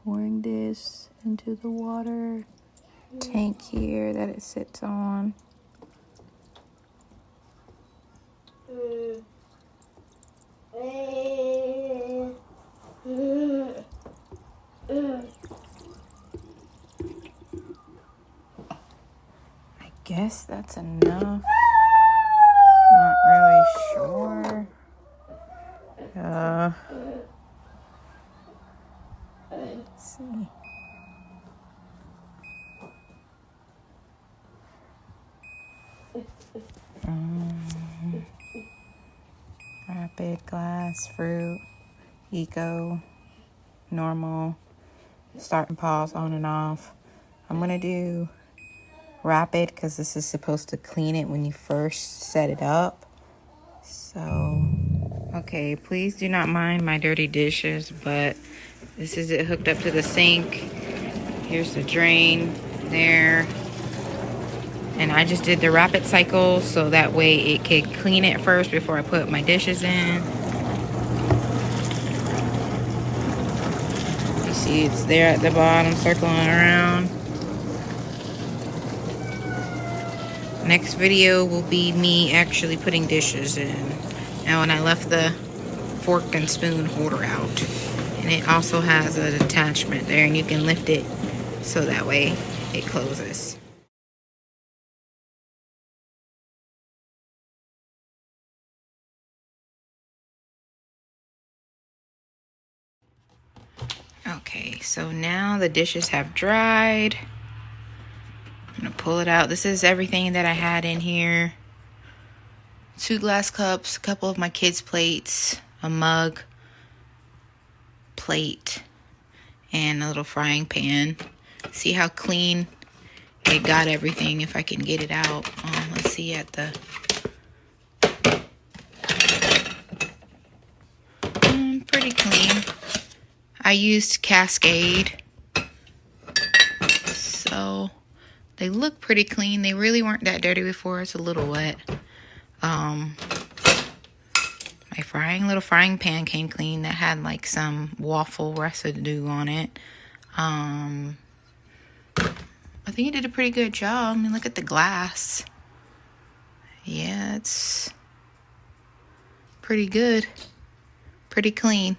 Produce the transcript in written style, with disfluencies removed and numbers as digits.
pouring this into the water tank here that it sits on. I guess that's enough. Not really sure. Let's see. Rapid, glass, fruit, eco, normal, start and pause, on and off. I'm gonna do rapid because this is supposed to clean it when you first set it up. So, okay, please do not mind my dirty dishes, but this is it hooked up to the sink. Here's the drain there. And I just did the rapid cycle so that way it could clean it first before I put my dishes in. You see it's there at the bottom, circling around. Next video will be me actually putting dishes in. Now, and I left the fork and spoon holder out. And it also has an attachment there, and you can lift it so that way it closes. Okay, so now the dishes have dried. I'm gonna pull it out. This is everything that I had in here. 2 glass cups, a couple of my kids' plates, a mug, plate, and a little frying pan. See how clean it got everything if I can get it out. Let's see at the... pretty clean. I used Cascade. So they look pretty clean. They really weren't that dirty before. It's a little wet. My little frying pan came clean. That had like some waffle residue on it. I think it did a pretty good job. I mean, look at the glass. Yeah, it's pretty good. Pretty clean.